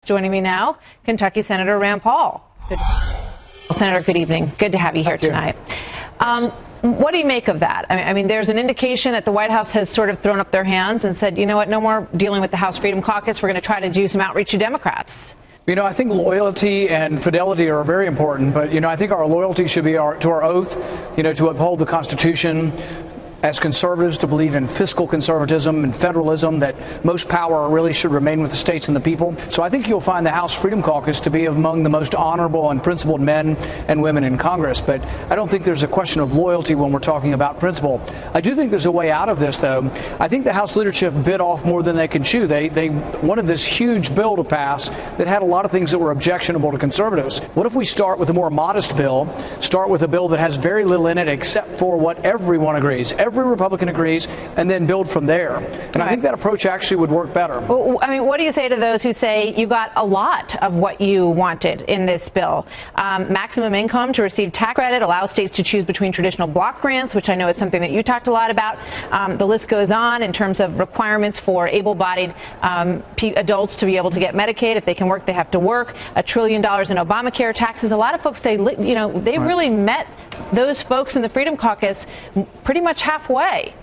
Joining me now, Kentucky Senator Rand Paul. Senator, good evening. Good to have you here tonight. What do you make of that? I mean, there's an indication that the White House has sort of thrown up their hands and said, you know what, no more dealing with the House Freedom Caucus. We're going to try to do some outreach to Democrats. You know, I think loyalty and fidelity are very important, but, you know, I think our loyalty should be to our oath, you know, to uphold the Constitution. As conservatives, to believe in fiscal conservatism and federalism, that most power really should remain with the states and the people. So I think you'll find the House Freedom Caucus to be among the most honorable and principled men and women in Congress. But I don't think there's a question of loyalty when we're talking about principle. I do think there's a way out of this, though. I think the House leadership bit off more than they can chew. They wanted this huge bill to pass that had a lot of things that were objectionable to conservatives. What if we start with a more modest bill, start with a bill that has very little in it except for what everyone agrees, every Republican agrees, and then build from there. And I think that approach actually would work better. Well, I mean, what do you say to those who say you got a lot of what you wanted in this bill? Maximum income to receive tax credit, allow states to choose between traditional block grants, which I know is something that you talked a lot about. The list goes on in terms of requirements for able-bodied adults to be able to get Medicaid. If they can work, they have to work. $1 trillion in Obamacare taxes. A lot of folks say, you know, they really met those folks in the Freedom Caucus pretty much halfway.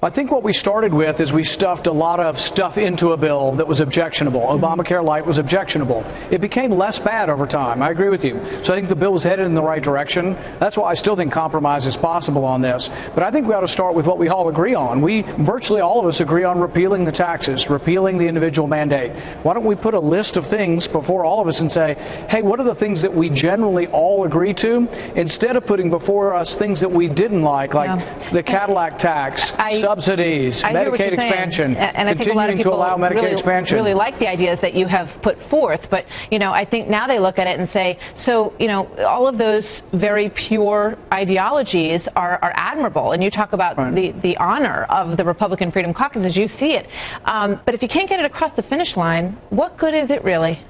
I think what we started with is we stuffed a lot of stuff into a bill that was objectionable. Obamacare Lite was objectionable. It became less bad over time. I agree with you. So I think the bill was headed in the right direction. That's why I still think compromise is possible on this. But I think we ought to start with what we all agree on. Virtually all of us agree on repealing the taxes, repealing the individual mandate. Why don't we put a list of things before all of us and say, hey, what are the things that we generally all agree to, instead of putting before us things that we didn't like the Cadillac tax, subsidies, Medicaid expansion, and I think a lot of people to allow Medicaid expansion. Really like the ideas that you have put forth, but you know, I think now they look at it and say, so you know, all of those very pure ideologies are admirable, and you talk about the honor of the Republican Freedom Caucus as you see it. But if you can't get it across the finish line, what good is it really?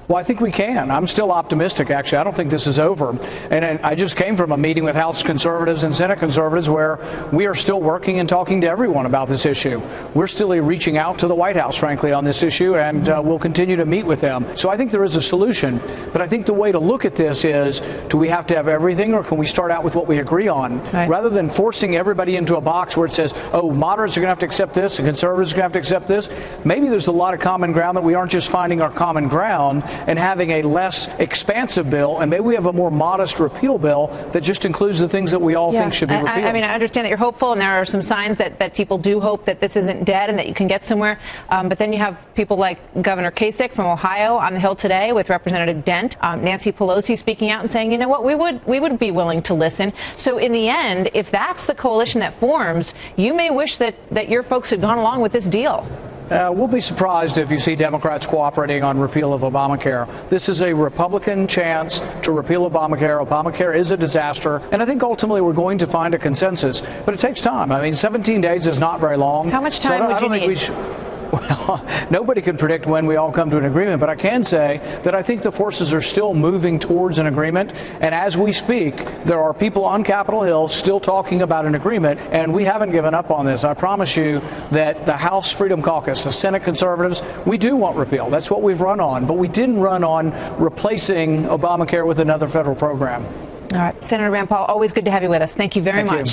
Well, I think we can. I'm still optimistic, actually. I don't think this is over. And I just came from a meeting with House conservatives and Senate conservatives where we are still working and talking to everyone about this issue. We're still reaching out to the White House, frankly, on this issue, and we'll continue to meet with them. So I think there is a solution. But I think the way to look at this is, do we have to have everything, or can we start out with what we agree on? Rather than forcing everybody into a box where it says, oh, moderates are going to have to accept this, and conservatives are going to have to accept this. Maybe there's a lot of common ground that we aren't just finding our common ground and having a less expansive bill, and maybe we have a more modest repeal bill that just includes the things that we all think should be repealed. I mean, I understand that you're hopeful, and there are some signs that people do hope that this isn't dead and that you can get somewhere. But then you have people like Governor Kasich from Ohio on the Hill today with Representative Dent, Nancy Pelosi speaking out and saying, you know what, we would be willing to listen. So in the end, if that's the coalition that forms, you may wish that your folks had gone along with this deal. We'll be surprised if you see Democrats cooperating on repeal of Obamacare. This is a Republican chance to repeal Obamacare. Obamacare is a disaster, and I think ultimately we're going to find a consensus. But it takes time. I mean, 17 days is not very long. How much time would you need? Well, nobody can predict when we all come to an agreement, but I can say that I think the forces are still moving towards an agreement, and as we speak, there are people on Capitol Hill still talking about an agreement, and we haven't given up on this. I promise you that the House Freedom Caucus, the Senate conservatives, we do want repeal. That's what we've run on, but we didn't run on replacing Obamacare with another federal program. All right. Senator Rand Paul, always good to have you with us. Thank you very much.